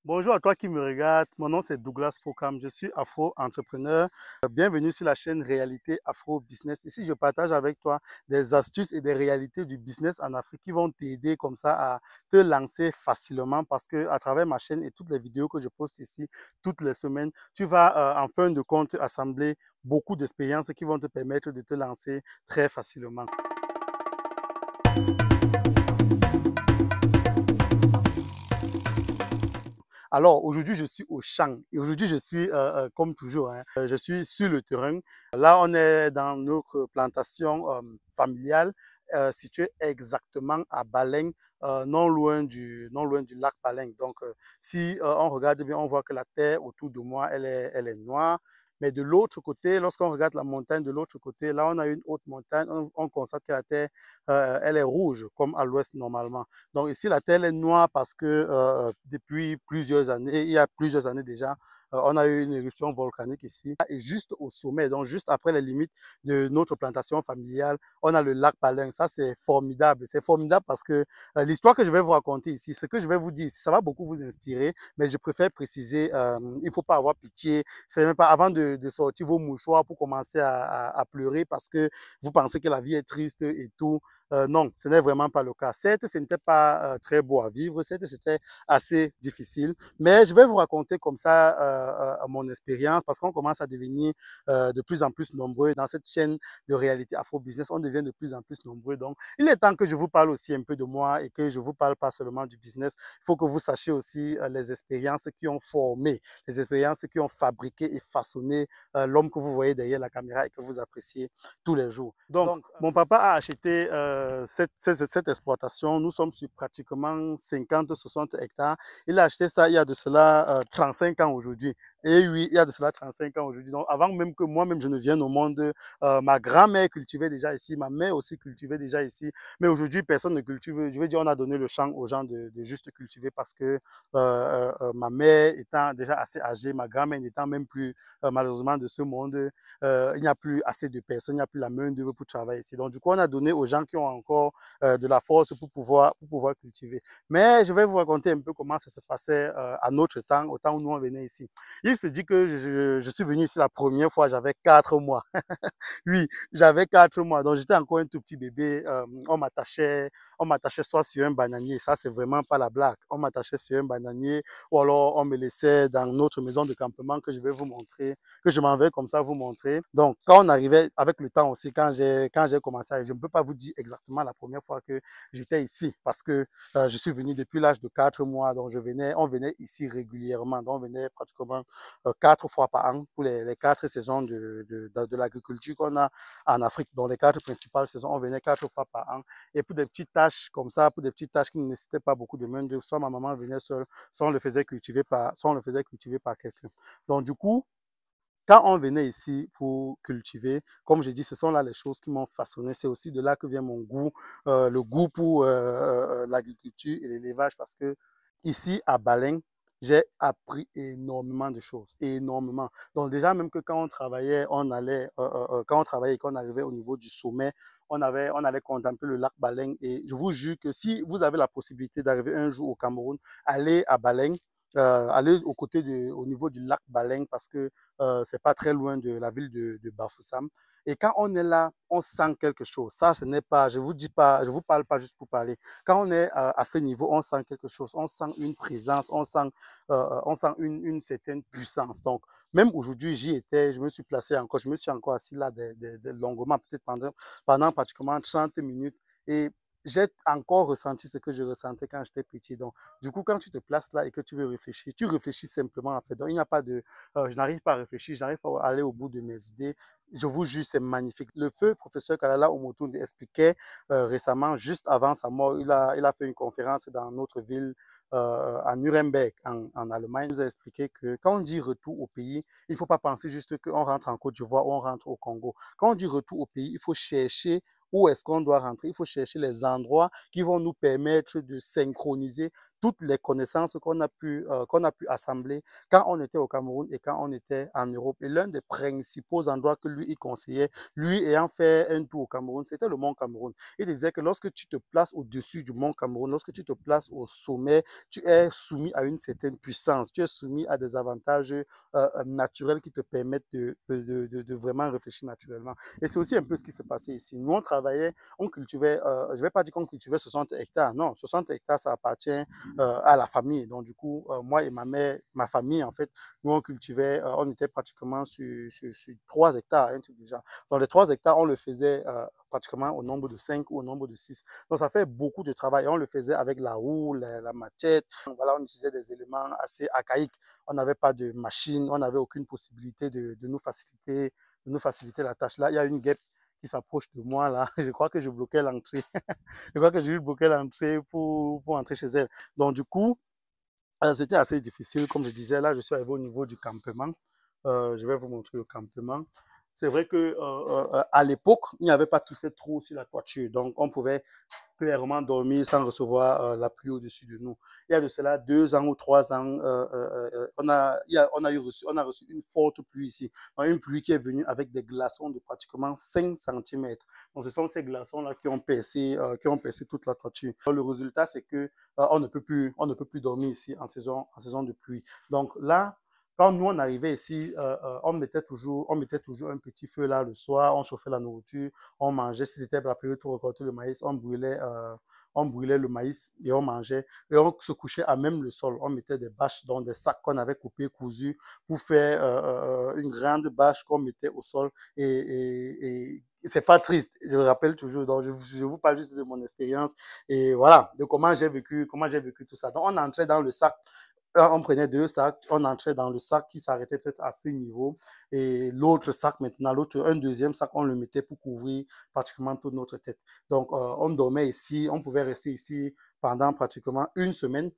Bonjour à toi qui me regarde. Mon nom c'est Douglas Fokam. Je suis afro-entrepreneur. Bienvenue sur la chaîne Réalité Afro Business. Ici, je partage avec toi des astuces et des réalités du business en Afrique qui vont t'aider comme ça à te lancer facilement parce que à travers ma chaîne et toutes les vidéos que je poste ici toutes les semaines, tu vas en fin de compte assembler beaucoup d'expériences qui vont te permettre de te lancer très facilement. Alors, aujourd'hui, je suis au champ. Et aujourd'hui, je suis, comme toujours, hein, je suis sur le terrain. Là, on est dans notre plantation familiale, située exactement à Baleng, non loin du lac Baleng. Donc, si on regarde bien, on voit que la terre autour de moi, elle est noire. Mais de l'autre côté, lorsqu'on regarde la montagne de l'autre côté, là, on a une haute montagne, on constate que la terre, elle est rouge, comme à l'ouest normalement. Donc ici, la terre est noire parce que depuis plusieurs années, il y a plusieurs années déjà, on a eu une éruption volcanique ici. Et juste au sommet, donc juste après les limites de notre plantation familiale, on a le lac Palin. Ça, c'est formidable. C'est formidable parce que l'histoire que je vais vous raconter ici, ce que je vais vous dire ici, ça va beaucoup vous inspirer, mais je préfère préciser, il ne faut pas avoir pitié. C'est même pas avant de sortir vos mouchoirs pour commencer à pleurer parce que vous pensez que la vie est triste et tout. Non, ce n'est vraiment pas le cas. Certes, ce n'était pas très beau à vivre, certes, c'était assez difficile, mais je vais vous raconter comme ça mon expérience parce qu'on commence à devenir de plus en plus nombreux dans cette chaîne de réalité Afro Business. On devient de plus en plus nombreux. Donc, il est temps que je vous parle aussi un peu de moi et que je vous parle pas seulement du business. Il faut que vous sachiez aussi les expériences qui ont formé, les expériences qui ont fabriqué et façonné l'homme que vous voyez derrière la caméra et que vous appréciez tous les jours. Donc, mon papa a acheté cette exploitation. Nous sommes sur pratiquement 50-60 hectares. Il a acheté ça il y a de cela 35 ans aujourd'hui. Et oui, il y a de cela 35 ans aujourd'hui. Donc, avant même que moi-même je ne vienne au monde, ma grand-mère cultivait déjà ici, ma mère aussi cultivait déjà ici. Mais aujourd'hui, personne ne cultive. Je veux dire, on a donné le champ aux gens de juste cultiver parce que ma mère étant déjà assez âgée, ma grand-mère n'étant même plus malheureusement de ce monde, il n'y a plus assez de personnes, il n'y a plus la main-d'œuvre pour travailler ici. Donc, du coup, on a donné aux gens qui ont encore de la force pour pouvoir cultiver. Mais je vais vous raconter un peu comment ça se passait à notre temps, au temps où nous on venait ici. Il se dit que je suis venu ici la première fois, j'avais 4 mois. Oui, j'avais 4 mois, donc j'étais encore un tout petit bébé. On m'attachait soit sur un bananier, ça c'est vraiment pas la blague. On m'attachait sur un bananier, ou alors on me laissait dans notre maison de campement que je vais vous montrer, que je m'en vais comme ça vous montrer. Donc quand on arrivait avec le temps aussi, quand j'ai commencé, je ne peux pas vous dire exactement la première fois que j'étais ici, parce que je suis venu depuis l'âge de 4 mois, donc on venait ici régulièrement, donc on venait pratiquement 4 fois par an pour les 4 saisons de l'agriculture qu'on a en Afrique. Dans les 4 principales saisons, on venait 4 fois par an. Et pour des petites tâches comme ça, pour des petites tâches qui ne nécessitaient pas beaucoup de main-d'œuvre, soit ma maman venait seule, soit on le faisait cultiver par quelqu'un. Donc, du coup, quand on venait ici pour cultiver, comme je dis, ce sont là les choses qui m'ont façonné. C'est aussi de là que vient mon goût, le goût pour l'agriculture et l'élevage, parce que ici à Baleng, j'ai appris énormément de choses, énormément. Donc déjà, même que quand on travaillait, quand on travaillait et qu'on arrivait au niveau du sommet, on allait contempler le lac Baleng. Et je vous jure que si vous avez la possibilité d'arriver un jour au Cameroun, allez à Baleng, aller au niveau du lac Baleng parce que c'est pas très loin de la ville de Bafoussam. Et quand on est là, on sent quelque chose. Ça, ce n'est pas, je vous dis pas, je vous parle pas juste pour parler. Quand on est à ce niveau, on sent quelque chose. On sent une présence, on sent une certaine puissance. Donc, même aujourd'hui, j'y étais, je me suis encore assis là longuement, peut-être pendant pratiquement 30 minutes. Et j'ai encore ressenti ce que je ressentais quand j'étais petit. Donc, du coup, quand tu te places là et que tu veux réfléchir, tu réfléchis simplement en fait. Donc, il n'y a pas de, je n'arrive pas à réfléchir, je n'arrive pas à aller au bout de mes idées. Je vous jure, c'est magnifique. Le feu professeur Kalala Omotunde expliquait récemment, juste avant sa mort, il a fait une conférence dans notre ville, à Nuremberg, en Allemagne. Il nous a expliqué que quand on dit retour au pays, il ne faut pas penser juste qu'on rentre en Côte d'Ivoire ou on rentre au Congo. Quand on dit retour au pays, il faut chercher où est-ce qu'on doit rentrer. Il faut chercher les endroits qui vont nous permettre de synchroniser toutes les connaissances qu'on a pu assembler quand on était au Cameroun et quand on était en Europe. Et l'un des principaux endroits que lui, il conseillait, lui ayant fait un tour au Cameroun, c'était le Mont Cameroun. Il disait que lorsque tu te places au-dessus du Mont Cameroun, lorsque tu te places au sommet, tu es soumis à une certaine puissance, tu es soumis à des avantages naturels qui te permettent de vraiment réfléchir naturellement. Et c'est aussi un peu ce qui s'est passé ici. Nous, on travaillait, on cultivait, je ne vais pas dire qu'on cultivait 60 hectares, non, 60 hectares, ça appartient à la famille. Donc, du coup, moi et ma mère, ma famille, en fait, nous, on cultivait, on était pratiquement sur 3 hectares, un truc du genre. Dans les 3 hectares, on le faisait pratiquement au nombre de 5 ou au nombre de 6. Donc, ça fait beaucoup de travail. On le faisait avec la roue, la machette. Voilà, on utilisait des éléments assez archaïques. On n'avait pas de machine, on n'avait aucune possibilité de nous faciliter la tâche. Là, il y a une guêpe qui s'approche de moi, là. Je crois que je bloquais l'entrée. Je crois que je lui bloquais l'entrée pour entrer chez elle. Donc, du coup, c'était assez difficile. Comme je disais, là, je suis arrivé au niveau du campement. Je vais vous montrer le campement. C'est vrai que à l'époque, il n'y avait pas tous ces trous sur la toiture. Donc, on pouvait clairement dormir sans recevoir la pluie au-dessus de nous. Il y a de cela 2 ans ou 3 ans, on a reçu une forte pluie ici. Une pluie qui est venue avec des glaçons de pratiquement 5 centimètres. Donc, ce sont ces glaçons-là qui ont percé toute la toiture. Le résultat, c'est que on ne peut plus dormir ici en saison de pluie. Donc là, quand nous on arrivait ici, on mettait toujours un petit feu là le soir, on chauffait la nourriture, on mangeait. Si c'était la période pour récolter le maïs, on brûlait le maïs et on mangeait. Et on se couchait à même le sol. On mettait des bâches dans des sacs qu'on avait coupés, cousus, pour faire une grande bâche qu'on mettait au sol. Et c'est pas triste, je me rappelle toujours. Donc, je vous parle juste de mon expérience et voilà, de comment j'ai vécu tout ça. Donc, on entrait dans le sac, on prenait 2 sacs, on entrait dans le sac qui s'arrêtait peut-être à 6 niveaux et l'autre sac maintenant, un deuxième sac, on le mettait pour couvrir pratiquement toute notre tête. Donc, on dormait ici, on pouvait rester ici pendant pratiquement une semaine.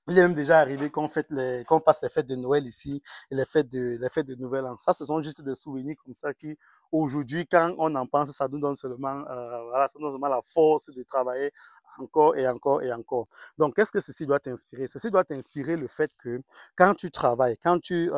Il est même déjà arrivé qu'on passe les fêtes de Noël ici et les fêtes de Nouvel An. Ça, ce sont juste des souvenirs comme ça qui, aujourd'hui, quand on en pense, ça nous donne seulement, voilà, ça nous donne seulement la force de travailler encore et encore et encore. Donc, qu'est-ce que ceci doit t'inspirer? Ceci doit t'inspirer le fait que quand tu travailles, quand tu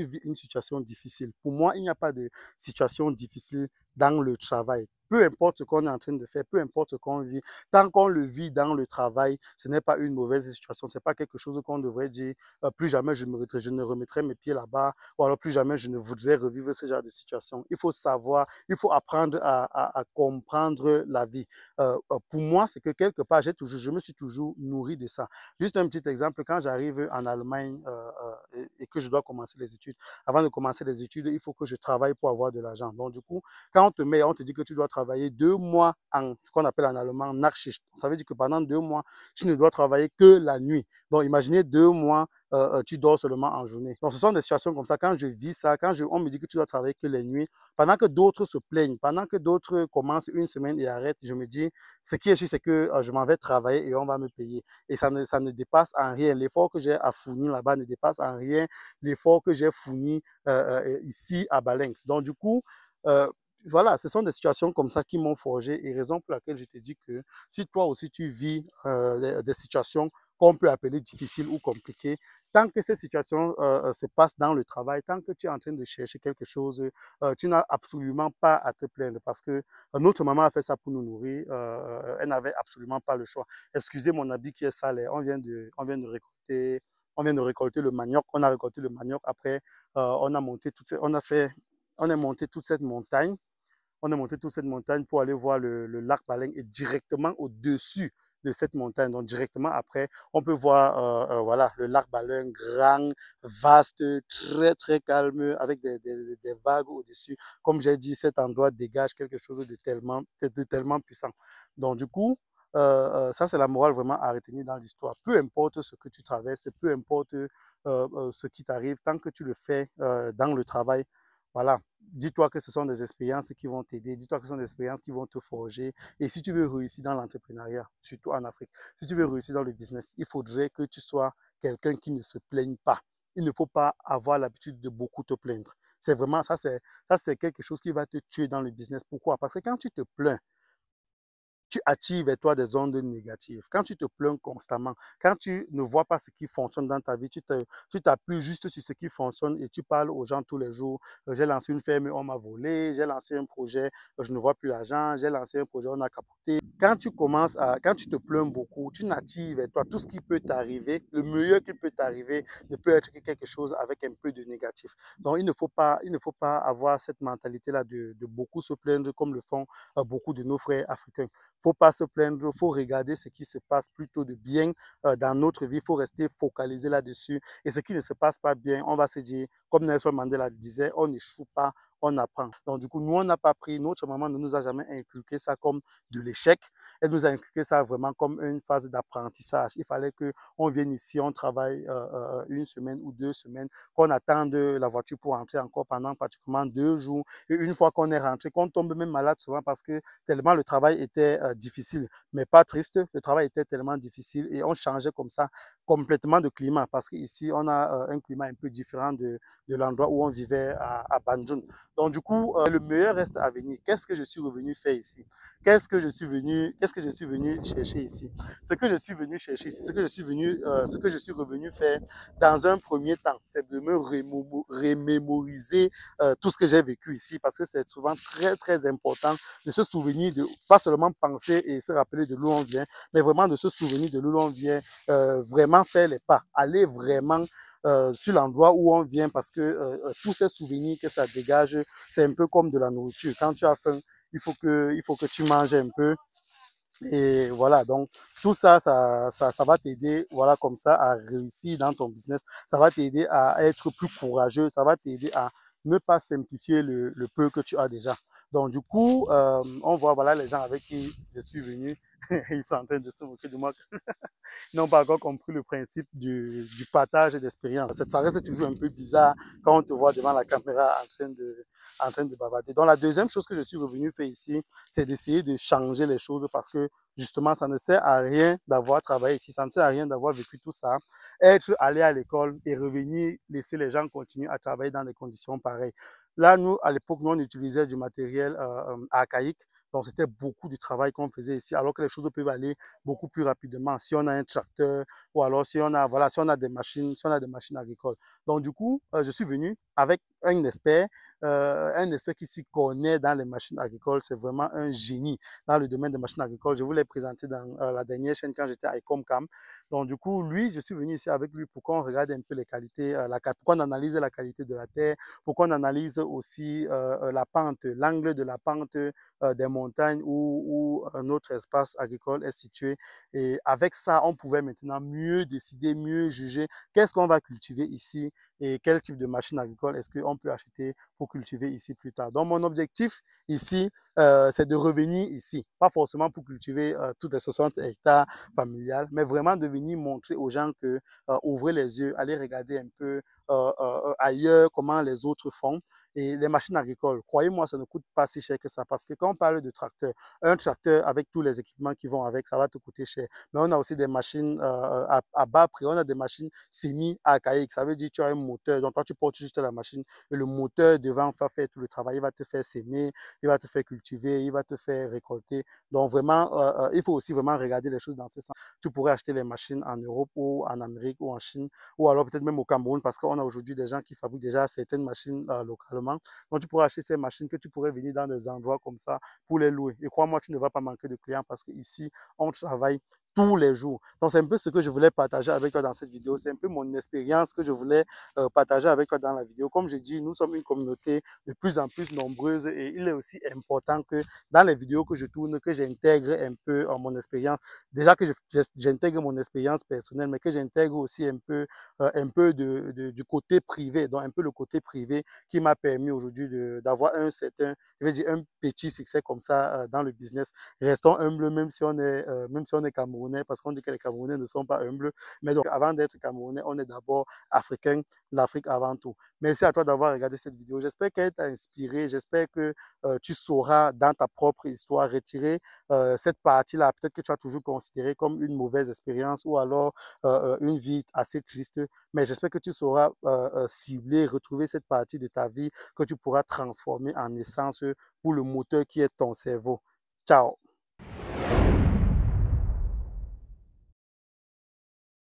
vis une situation difficile, pour moi, il n'y a pas de situation difficile dans le travail. Peu importe ce qu'on est en train de faire, peu importe ce qu'on vit, tant qu'on le vit dans le travail, ce n'est pas une mauvaise situation. C'est pas quelque chose qu'on devrait dire plus jamais je ne remettrai mes pieds là-bas ou alors plus jamais je ne voudrais revivre ce genre de situation. Il faut savoir, il faut apprendre à comprendre la vie. Pour moi, c'est que quelque part, je me suis toujours nourri de ça. Juste un petit exemple, quand j'arrive en Allemagne et que je dois commencer les études, avant de commencer les études, il faut que je travaille pour avoir de l'argent. Donc, du coup, quand on te dit que tu dois travailler 2 mois en ce qu'on appelle en allemand Nachtschicht. Ça veut dire que pendant 2 mois, tu ne dois travailler que la nuit. Donc, imaginez 2 mois, tu dors seulement en journée. Donc, ce sont des situations comme ça. Quand je vis ça, on me dit que tu dois travailler que les nuits, pendant que d'autres se plaignent, pendant que d'autres commencent une semaine et arrêtent, je me dis, ce qui est sûr, c'est que je m'en vais travailler et on va me payer. Et ça ne dépasse en rien. L'effort que j'ai à fournir là-bas ne dépasse en rien l'effort que j'ai fourni ici à Balenk. Donc, du coup, euh, voilà, ce sont des situations comme ça qui m'ont forgé et raison pour laquelle je te dis que si toi aussi tu vis des situations qu'on peut appeler difficiles ou compliquées, tant que ces situations se passent dans le travail, tant que tu es en train de chercher quelque chose, tu n'as absolument pas à te plaindre parce que notre maman a fait ça pour nous nourrir, elle n'avait absolument pas le choix. Excusez mon habit qui est sale, on vient de récolter le manioc, on a récolté le manioc, après on a monté on a monté toute cette montagne. On est monté toute cette montagne pour aller voir le lac Baleng et directement au-dessus de cette montagne. Donc directement après, on peut voir voilà, le lac Baleng grand, vaste, très très calme, avec des vagues au-dessus. Comme j'ai dit, cet endroit dégage quelque chose de tellement puissant. Donc du coup, ça c'est la morale vraiment à retenir dans l'histoire. Peu importe ce que tu traverses, peu importe ce qui t'arrive, tant que tu le fais dans le travail, voilà, dis-toi que ce sont des expériences qui vont t'aider, dis-toi que ce sont des expériences qui vont te forger. Et si tu veux réussir dans l'entrepreneuriat, surtout en Afrique, si tu veux réussir dans le business, il faudrait que tu sois quelqu'un qui ne se plaigne pas. Il ne faut pas avoir l'habitude de beaucoup te plaindre. C'est vraiment ça, c'est quelque chose qui va te tuer dans le business. Pourquoi? Parce que quand tu te plains, tu attires vers toi des ondes négatives. Quand tu te plains constamment, quand tu ne vois pas ce qui fonctionne dans ta vie, tu t'appuies juste sur ce qui fonctionne et tu parles aux gens tous les jours. J'ai lancé une ferme, on m'a volé. J'ai lancé un projet, je ne vois plus l'argent. J'ai lancé un projet, on a capoté. Quand tu te plains beaucoup, tu n'attires vers toi tout ce qui peut t'arriver. Le meilleur qui peut t'arriver ne peut être que quelque chose avec un peu de négatif. Donc, il ne faut pas avoir cette mentalité-là de beaucoup se plaindre comme le font beaucoup de nos frères africains. Faut pas se plaindre, faut regarder ce qui se passe plutôt de bien dans notre vie. Faut rester focalisé là-dessus. Et ce qui ne se passe pas bien, on va se dire, comme Nelson Mandela disait, on n'échoue pas, on apprend. Donc, du coup, nous, on n'a pas pris, notre maman ne nous a jamais inculqué ça comme de l'échec. Elle nous a inculqué ça vraiment comme une phase d'apprentissage. Il fallait que on vienne ici, on travaille une semaine ou 2 semaines, qu'on attende la voiture pour rentrer encore pendant pratiquement 2 jours. Et une fois qu'on est rentré, qu'on tombe même malade souvent parce que tellement le travail était difficile, mais pas triste, le travail était tellement difficile et on changeait comme ça complètement de climat parce qu'ici, on a un climat un peu différent de l'endroit où on vivait à Banjul. Donc, du coup, le meilleur reste à venir. Qu'est-ce que je suis revenu faire ici? Qu'est-ce que je suis venu chercher ici? Ce que je suis venu chercher ici, ce que je suis revenu faire dans un premier temps, c'est de me remémoriser tout ce que j'ai vécu ici parce que c'est souvent très, très important de se souvenir de, pas seulement penser et se rappeler de d'où on vient, mais vraiment de se souvenir de d'où on vient, vraiment faire les pas, aller vraiment sur l'endroit où on vient parce que tous ces souvenirs que ça dégage, c'est un peu comme de la nourriture. Quand tu as faim, il faut que tu manges un peu. Et voilà, donc tout ça, ça va t'aider, voilà, comme ça, à réussir dans ton business. Ça va t'aider à être plus courageux. Ça va t'aider à ne pas simplifier le peu que tu as déjà. Donc du coup, on voit, voilà, les gens avec qui je suis venu, ils sont en train de se moquer de moi. N'ont pas encore compris le principe du partage d'expérience. Ça reste toujours un peu bizarre quand on te voit devant la caméra en train de bavarder. Donc la deuxième chose que je suis revenu faire ici, c'est d'essayer de changer les choses parce que justement, ça ne sert à rien d'avoir travaillé ici, ça ne sert à rien d'avoir vécu tout ça, être allé à l'école et revenir, laisser les gens continuer à travailler dans des conditions pareilles. Là, nous, à l'époque, nous, on utilisait du matériel archaïque. Donc, c'était beaucoup de travail qu'on faisait ici, alors que les choses peuvent aller beaucoup plus rapidement si on a un tracteur ou alors si on a, voilà, si on a des machines, si on a des machines agricoles. Donc, du coup, je suis venu avec un expert qui s'y connaît dans les machines agricoles. C'est vraiment un génie dans le domaine des machines agricoles. Je vous l'ai présenté dans la dernière chaîne quand j'étais à Ecomcam. Donc, du coup, lui, je suis venu ici avec lui pour qu'on regarde un peu les qualités, pour qu'on analyse la qualité de la terre, pour qu'on analyse aussi la pente, l'angle de la pente des montagnes où notre espace agricole est situé. Et avec ça, on pouvait maintenant mieux décider, mieux juger qu'est-ce qu'on va cultiver ici et quel type de machine agricole est-ce qu'on peut acheter pour cultiver ici plus tard. Donc, mon objectif ici, c'est de revenir ici, pas forcément pour cultiver toutes les 60 hectares familiales, mais vraiment de venir montrer aux gens que ouvrez les yeux, allez regarder un peu ailleurs comment les autres font. Et les machines agricoles, croyez-moi, ça ne coûte pas si cher que ça parce que quand on parle de tracteur, un tracteur avec tous les équipements qui vont avec, ça va te coûter cher. Mais on a aussi des machines à bas prix, on a des machines semi-archaïques. Ça veut dire que tu as un moteur, donc toi tu portes juste la machine et le moteur devant va faire tout le travail. Il va te faire s'aimer, il va te faire cultiver, il va te faire récolter. Donc vraiment, il faut aussi vraiment regarder les choses dans ce sens. Tu pourrais acheter les machines en Europe ou en Amérique ou en Chine ou alors peut-être même au Cameroun parce qu'on a aujourd'hui des gens qui fabriquent déjà certaines machines localement. Donc tu pourrais acheter ces machines que tu pourrais venir dans des endroits comme ça pour les louer. Et crois-moi, tu ne vas pas manquer de clients parce qu'ici, on travaille tous les jours. Donc, c'est un peu ce que je voulais partager avec toi dans cette vidéo. C'est un peu mon expérience que je voulais partager avec toi dans la vidéo. Comme je dis, nous sommes une communauté de plus en plus nombreuse et il est aussi important que dans les vidéos que je tourne, que j'intègre un peu mon expérience. Déjà que j'intègre mon expérience personnelle, mais que j'intègre aussi un peu du côté privé, donc un peu le côté privé qui m'a permis aujourd'hui d'avoir un certain, je vais dire, un petit succès comme ça dans le business. Restons humbles, même si on est Camerounais, parce qu'on dit que les Camerounais ne sont pas humbles. Mais donc, avant d'être Camerounais, on est d'abord Africain, l'Afrique avant tout. Merci à toi d'avoir regardé cette vidéo. J'espère qu'elle t'a inspiré. J'espère que tu sauras, dans ta propre histoire, retirer cette partie-là. Peut-être que tu as toujours considéré comme une mauvaise expérience ou alors une vie assez triste. Mais j'espère que tu sauras cibler, retrouver cette partie de ta vie que tu pourras transformer en essence pour le moteur qui est ton cerveau. Ciao!